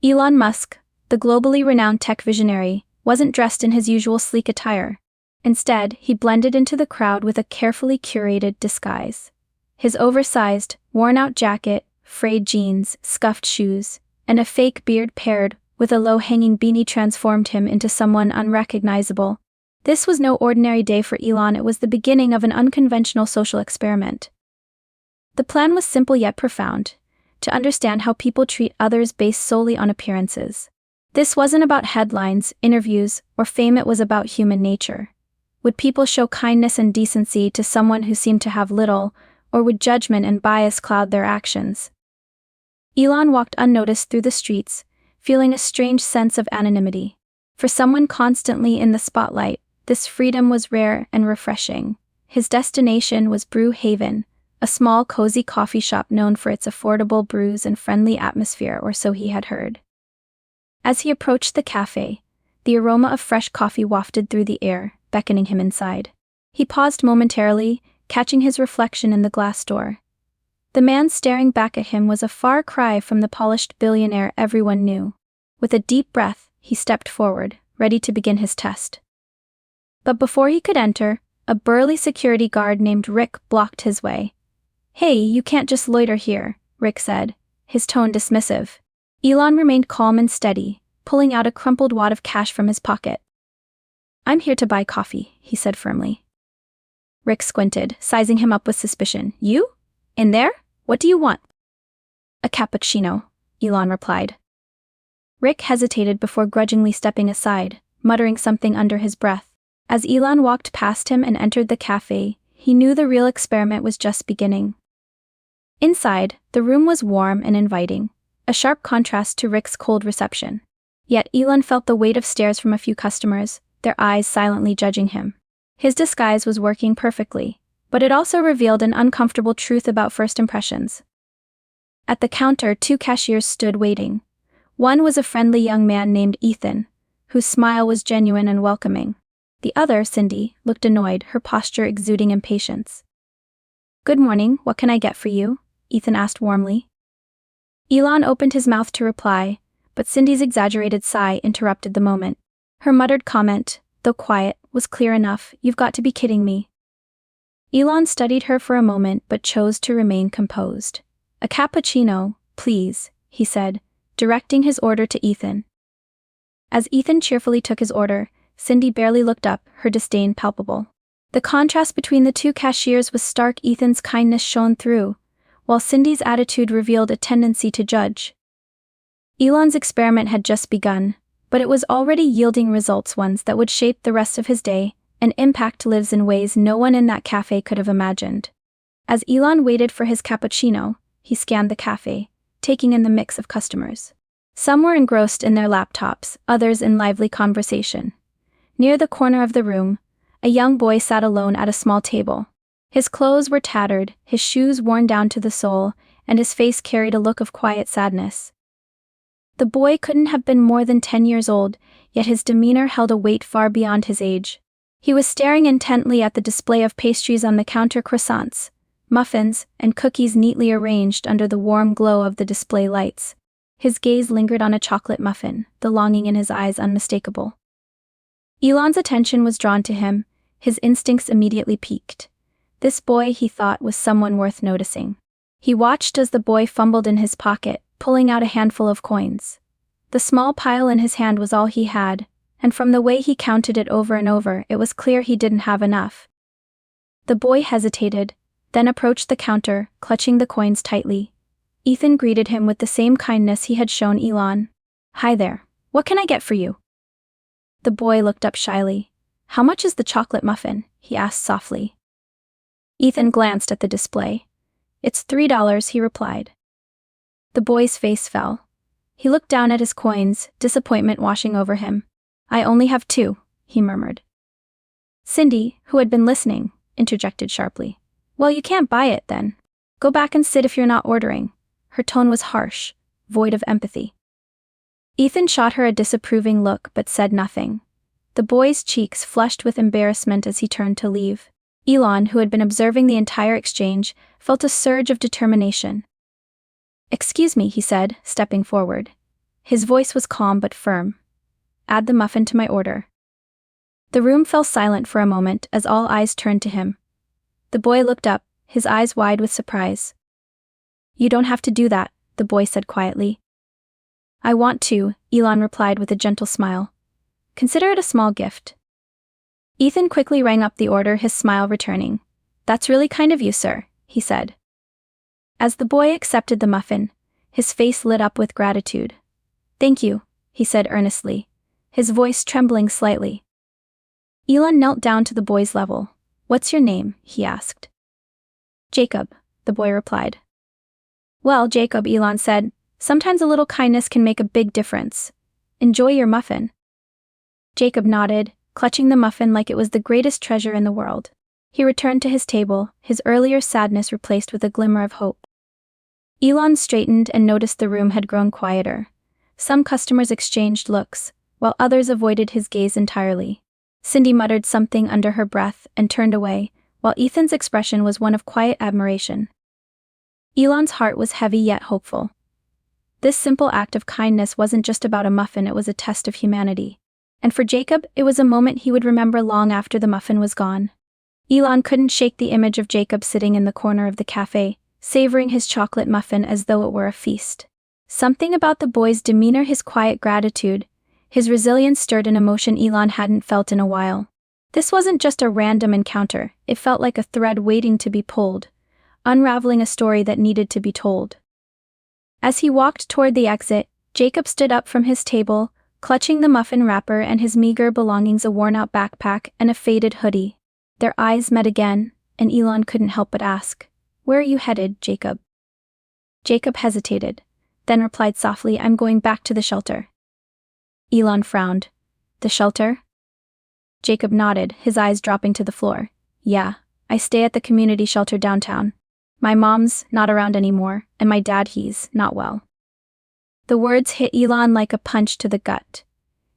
Elon Musk, the globally renowned tech visionary, wasn't dressed in his usual sleek attire. Instead, he blended into the crowd with a carefully curated disguise. His oversized, worn-out jacket, frayed jeans, scuffed shoes, and a fake beard paired with a low-hanging beanie transformed him into someone unrecognizable. This was no ordinary day for Elon. It was the beginning of an unconventional social experiment. The plan was simple yet profound: to understand how people treat others based solely on appearances. This wasn't about headlines, interviews, or fame. It was about human nature. Would people show kindness and decency to someone who seemed to have little, or would judgment and bias cloud their actions? Elon walked unnoticed through the streets, feeling a strange sense of anonymity. For someone constantly in the spotlight, this freedom was rare and refreshing. His destination was Brew Haven, a small cozy coffee shop known for its affordable brews and friendly atmosphere, or so he had heard. As he approached the cafe, the aroma of fresh coffee wafted through the air, beckoning him inside. He paused momentarily, catching his reflection in the glass door. The man staring back at him was a far cry from the polished billionaire everyone knew. With a deep breath, he stepped forward, ready to begin his test. But before he could enter, a burly security guard named Rick blocked his way. "Hey, you can't just loiter here," Rick said, his tone dismissive. Elon remained calm and steady, pulling out a crumpled wad of cash from his pocket. "I'm here to buy coffee," he said firmly. Rick squinted, sizing him up with suspicion. "You? In there? What do you want?" "A cappuccino," Elon replied. Rick hesitated before grudgingly stepping aside, muttering something under his breath. As Elon walked past him and entered the cafe, he knew the real experiment was just beginning. Inside, the room was warm and inviting, a sharp contrast to Rick's cold reception. Yet Elon felt the weight of stares from a few customers, their eyes silently judging him. His disguise was working perfectly, but it also revealed an uncomfortable truth about first impressions. At the counter, two cashiers stood waiting. One was a friendly young man named Ethan, whose smile was genuine and welcoming. The other, Cindy, looked annoyed, her posture exuding impatience. "Good morning, what can I get for you?" Ethan asked warmly. Elon opened his mouth to reply, but Cindy's exaggerated sigh interrupted the moment. Her muttered comment, though quiet, was clear enough. "You've got to be kidding me." Elon studied her for a moment but chose to remain composed. "A cappuccino, please," he said, directing his order to Ethan. As Ethan cheerfully took his order, Cindy barely looked up, her disdain palpable. The contrast between the two cashiers was stark. Ethan's kindness shone through, while Cindy's attitude revealed a tendency to judge. Elon's experiment had just begun, but it was already yielding results, ones that would shape the rest of his day and impact lives in ways no one in that cafe could have imagined. As Elon waited for his cappuccino, he scanned the cafe, taking in the mix of customers. Some were engrossed in their laptops, others in lively conversation. Near the corner of the room, a young boy sat alone at a small table. His clothes were tattered, his shoes worn down to the sole, and his face carried a look of quiet sadness. The boy couldn't have been more than 10 years old, yet his demeanor held a weight far beyond his age. He was staring intently at the display of pastries on the counter: croissants, muffins, and cookies neatly arranged under the warm glow of the display lights. His gaze lingered on a chocolate muffin, the longing in his eyes unmistakable. Elon's attention was drawn to him, his instincts immediately piqued. This boy, he thought, was someone worth noticing. He watched as the boy fumbled in his pocket, pulling out a handful of coins. The small pile in his hand was all he had, and from the way he counted it over and over, it was clear he didn't have enough. The boy hesitated, then approached the counter, clutching the coins tightly. Ethan greeted him with the same kindness he had shown Elon. "Hi there. What can I get for you?" The boy looked up shyly. "How much is the chocolate muffin?" he asked softly. Ethan glanced at the display. "It's $3, he replied. The boy's face fell. He looked down at his coins, disappointment washing over him. "I only have 2, he murmured. Cindy, who had been listening, interjected sharply. "Well, you can't buy it, then. Go back and sit if you're not ordering." Her tone was harsh, void of empathy. Ethan shot her a disapproving look but said nothing. The boy's cheeks flushed with embarrassment as he turned to leave. Elon, who had been observing the entire exchange, felt a surge of determination. "Excuse me," he said, stepping forward. His voice was calm but firm. "Add the muffin to my order." The room fell silent for a moment as all eyes turned to him. The boy looked up, his eyes wide with surprise. "You don't have to do that," the boy said quietly. "I want to," Elon replied with a gentle smile. "Consider it a small gift." Ethan quickly rang up the order, his smile returning. "That's really kind of you, sir," he said. As the boy accepted the muffin, his face lit up with gratitude. "Thank you," he said earnestly, his voice trembling slightly. Elon knelt down to the boy's level. "What's your name?" he asked. "Jacob," the boy replied. "Well, Jacob," Elon said, "sometimes a little kindness can make a big difference. Enjoy your muffin." Jacob nodded, clutching the muffin like it was the greatest treasure in the world. He returned to his table, his earlier sadness replaced with a glimmer of hope. Elon straightened and noticed the room had grown quieter. Some customers exchanged looks, while others avoided his gaze entirely. Cindy muttered something under her breath and turned away, while Ethan's expression was one of quiet admiration. Elon's heart was heavy yet hopeful. This simple act of kindness wasn't just about a muffin, it was a test of humanity. And for Jacob, it was a moment he would remember long after the muffin was gone. Elon couldn't shake the image of Jacob sitting in the corner of the cafe, savoring his chocolate muffin as though it were a feast. Something about the boy's demeanor, his quiet gratitude, his resilience stirred an emotion Elon hadn't felt in a while. This wasn't just a random encounter, it felt like a thread waiting to be pulled, unraveling a story that needed to be told. As he walked toward the exit, Jacob stood up from his table, clutching the muffin wrapper and his meager belongings, a worn-out backpack and a faded hoodie. Their eyes met again, and Elon couldn't help but ask, "Where are you headed, Jacob?" Jacob hesitated, then replied softly, "I'm going back to the shelter." Elon frowned. "The shelter?" Jacob nodded, his eyes dropping to the floor. "Yeah, I stay at the community shelter downtown. My mom's not around anymore, and my dad, he's not well." The words hit Elon like a punch to the gut.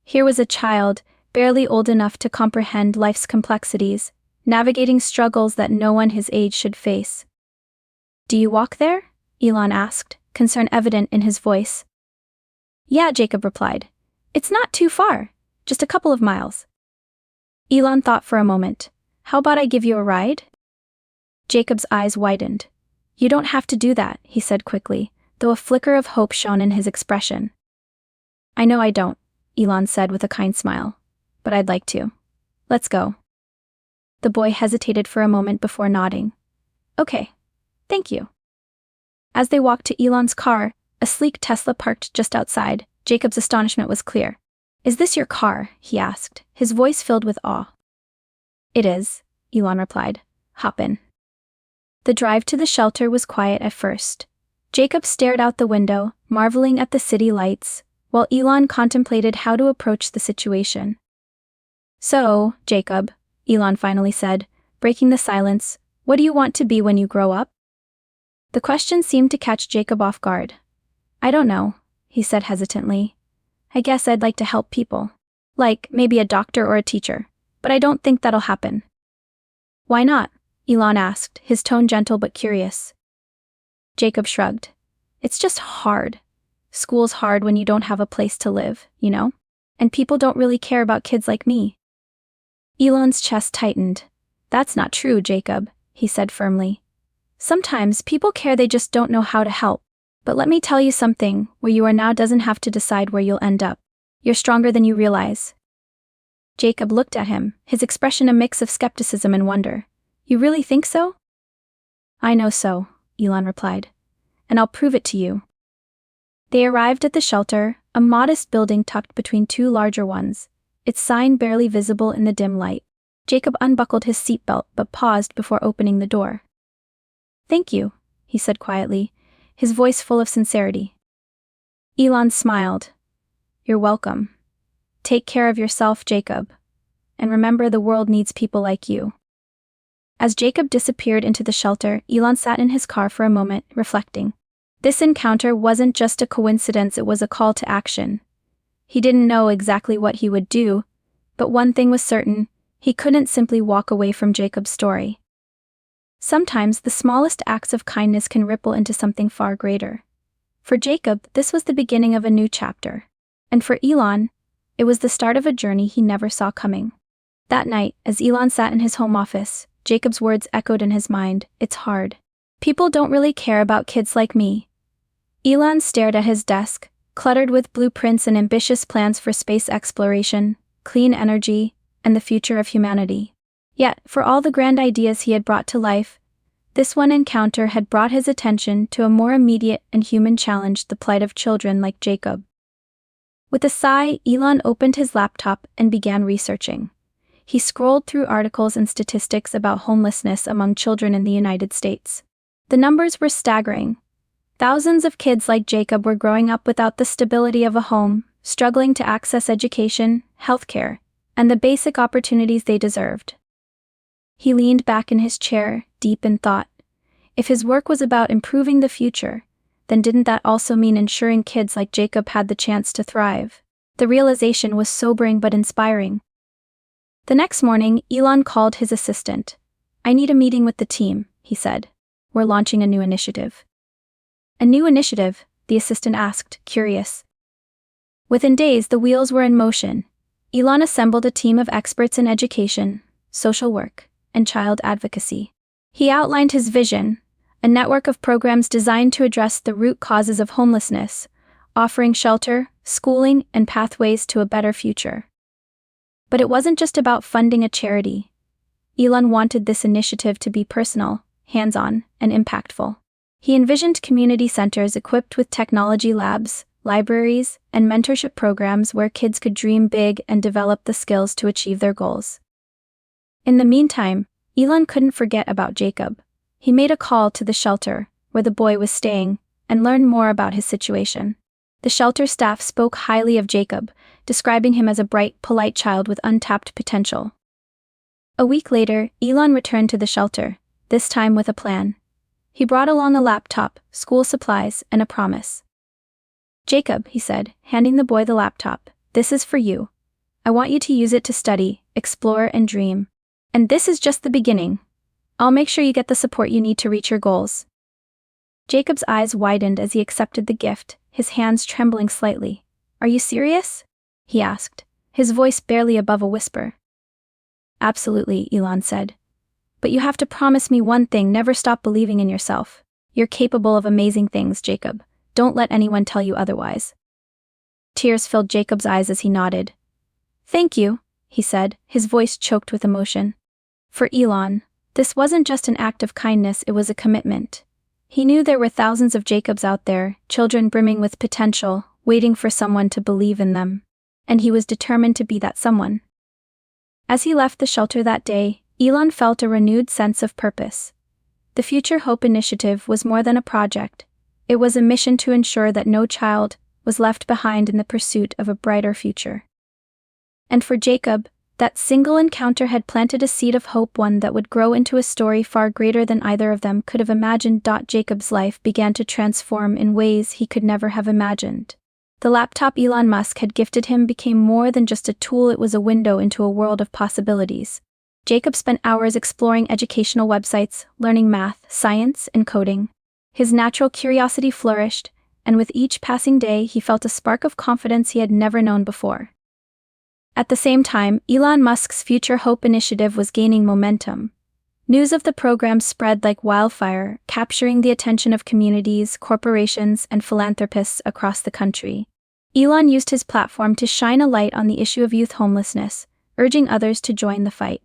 Here was a child, barely old enough to comprehend life's complexities, navigating struggles that no one his age should face. "Do you walk there?" Elon asked, concern evident in his voice. "Yeah," Jacob replied. "It's not too far, just a couple of miles." Elon thought for a moment. "How about I give you a ride?" Jacob's eyes widened. "You don't have to do that," he said quickly, though a flicker of hope shone in his expression. "I know I don't," Elon said with a kind smile, "but I'd like to. Let's go." The boy hesitated for a moment before nodding. "Okay, thank you." As they walked to Elon's car, a sleek Tesla parked just outside. Jacob's astonishment was clear. "Is this your car?" he asked, his voice filled with awe. "It is," Elon replied. "Hop in." The drive to the shelter was quiet at first. Jacob stared out the window, marveling at the city lights, while Elon contemplated how to approach the situation. "So, Jacob," Elon finally said, breaking the silence, "what do you want to be when you grow up?" The question seemed to catch Jacob off guard. "I don't know," he said hesitantly. "I guess I'd like to help people. Like, maybe a doctor or a teacher, but I don't think that'll happen." "Why not?" Elon asked, his tone gentle but curious. Jacob shrugged. "It's just hard. School's hard when you don't have a place to live, you know? And people don't really care about kids like me." Elon's chest tightened. "That's not true, Jacob," he said firmly. "Sometimes people care, they just don't know how to help. But let me tell you something, where you are now doesn't have to decide where you'll end up. You're stronger than you realize." Jacob looked at him, his expression a mix of skepticism and wonder. "You really think so?" "I know so," Elon replied. "And I'll prove it to you." They arrived at the shelter, a modest building tucked between two larger ones, its sign barely visible in the dim light. Jacob unbuckled his seatbelt but paused before opening the door. "Thank you," he said quietly, his voice full of sincerity. Elon smiled. "You're welcome. Take care of yourself, Jacob. And remember, the world needs people like you." As Jacob disappeared into the shelter, Elon sat in his car for a moment, reflecting. This encounter wasn't just a coincidence, it was a call to action. He didn't know exactly what he would do, but one thing was certain, he couldn't simply walk away from Jacob's story. Sometimes the smallest acts of kindness can ripple into something far greater. For Jacob, this was the beginning of a new chapter. And for Elon, it was the start of a journey he never saw coming. That night, as Elon sat in his home office, Jacob's words echoed in his mind, "It's hard. People don't really care about kids like me." Elon stared at his desk, cluttered with blueprints and ambitious plans for space exploration, clean energy, and the future of humanity. Yet, for all the grand ideas he had brought to life, this one encounter had brought his attention to a more immediate and human challenge: the plight of children like Jacob. With a sigh, Elon opened his laptop and began researching. He scrolled through articles and statistics about homelessness among children in the United States. The numbers were staggering. Thousands of kids like Jacob were growing up without the stability of a home, struggling to access education, healthcare, and the basic opportunities they deserved. He leaned back in his chair, deep in thought. If his work was about improving the future, then didn't that also mean ensuring kids like Jacob had the chance to thrive? The realization was sobering but inspiring. The next morning, Elon called his assistant. "I need a meeting with the team," he said. "We're launching a new initiative." "A new initiative?" the assistant asked, curious. Within days, the wheels were in motion. Elon assembled a team of experts in education, social work, and child advocacy. He outlined his vision: a network of programs designed to address the root causes of homelessness, offering shelter, schooling, and pathways to a better future. But it wasn't just about funding a charity. Elon wanted this initiative to be personal, hands-on, and impactful. He envisioned community centers equipped with technology labs, libraries, and mentorship programs where kids could dream big and develop the skills to achieve their goals. In the meantime, Elon couldn't forget about Jacob. He made a call to the shelter, where the boy was staying, and learned more about his situation. The shelter staff spoke highly of Jacob, describing him as a bright, polite child with untapped potential. A week later, Elon returned to the shelter, this time with a plan. He brought along a laptop, school supplies, and a promise. "Jacob," he said, handing the boy the laptop, "this is for you. I want you to use it to study, explore, and dream. And this is just the beginning. I'll make sure you get the support you need to reach your goals." Jacob's eyes widened as he accepted the gift, his hands trembling slightly. "Are you serious?" he asked, his voice barely above a whisper. "Absolutely," Elon said. "But you have to promise me one thing: never stop believing in yourself. You're capable of amazing things, Jacob. Don't let anyone tell you otherwise." Tears filled Jacob's eyes as he nodded. "Thank you," he said, his voice choked with emotion. For Elon, this wasn't just an act of kindness, it was a commitment. He knew there were thousands of Jacobs out there, children brimming with potential, waiting for someone to believe in them. And he was determined to be that someone. As he left the shelter that day, Elon felt a renewed sense of purpose. The Future Hope Initiative was more than a project. It was a mission to ensure that no child was left behind in the pursuit of a brighter future. And for Jacob, that single encounter had planted a seed of hope, one that would grow into a story far greater than either of them could have imagined. Jacob's life began to transform in ways he could never have imagined. The laptop Elon Musk had gifted him became more than just a tool, it was a window into a world of possibilities. Jacob spent hours exploring educational websites, learning math, science, and coding. His natural curiosity flourished, and with each passing day he felt a spark of confidence he had never known before. At the same time, Elon Musk's Future Hope Initiative was gaining momentum. News of the program spread like wildfire, capturing the attention of communities, corporations, and philanthropists across the country. Elon used his platform to shine a light on the issue of youth homelessness, urging others to join the fight.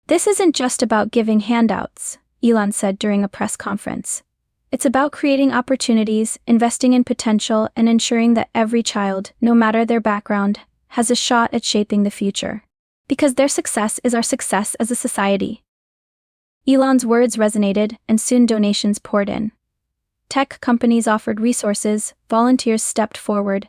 "This isn't just about giving handouts," Elon said during a press conference. "It's about creating opportunities, investing in potential, and ensuring that every child, no matter their background, has a shot at shaping the future. Because their success is our success as a society." Elon's words resonated, and soon donations poured in. Tech companies offered resources, volunteers stepped forward,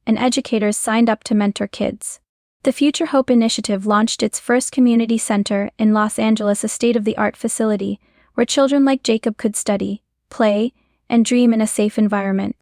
and educators signed up to mentor kids. The Future Hope Initiative launched its first community center in Los Angeles, a state-of-the-art facility where children like Jacob could study, play, and dream in a safe environment.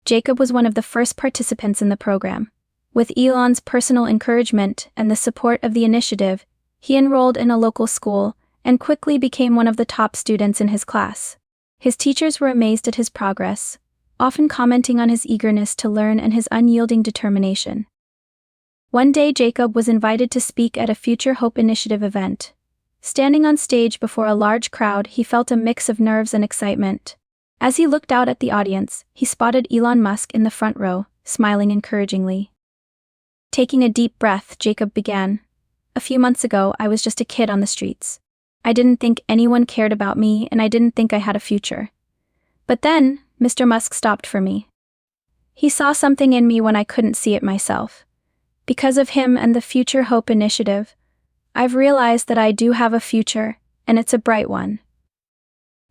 Jacob was one of the first participants in the program. With Elon's personal encouragement and the support of the initiative, he enrolled in a local school and quickly became one of the top students in his class. His teachers were amazed at his progress, often commenting on his eagerness to learn and his unyielding determination. One day, Jacob was invited to speak at a Future Hope Initiative event. Standing on stage before a large crowd, he felt a mix of nerves and excitement. As he looked out at the audience, he spotted Elon Musk in the front row, smiling encouragingly. Taking a deep breath, Jacob began. "A few months ago, I was just a kid on the streets. I didn't think anyone cared about me, and I didn't think I had a future. But then, Mr. Musk stopped for me. He saw something in me when I couldn't see it myself. Because of him and the Future Hope Initiative, I've realized that I do have a future, and it's a bright one."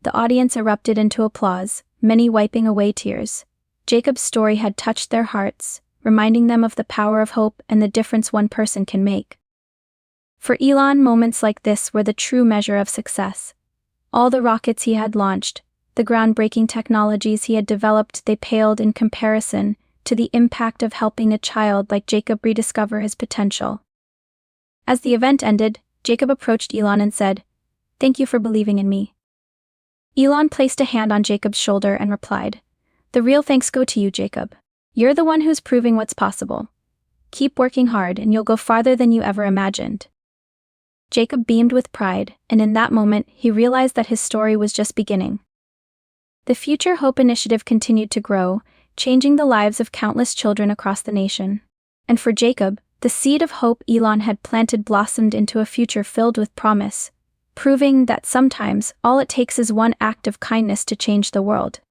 The audience erupted into applause, many wiping away tears. Jacob's story had touched their hearts, reminding them of the power of hope and the difference one person can make. For Elon, moments like this were the true measure of success. All the rockets he had launched, the groundbreaking technologies he had developed, they paled in comparison to the impact of helping a child like Jacob rediscover his potential. As the event ended, Jacob approached Elon and said, "Thank you for believing in me." Elon placed a hand on Jacob's shoulder and replied, "The real thanks go to you, Jacob. You're the one who's proving what's possible. Keep working hard and you'll go farther than you ever imagined." Jacob beamed with pride, and in that moment, he realized that his story was just beginning. The Future Hope Initiative continued to grow, changing the lives of countless children across the nation. And for Jacob, the seed of hope Elon had planted blossomed into a future filled with promise, proving that sometimes all it takes is one act of kindness to change the world.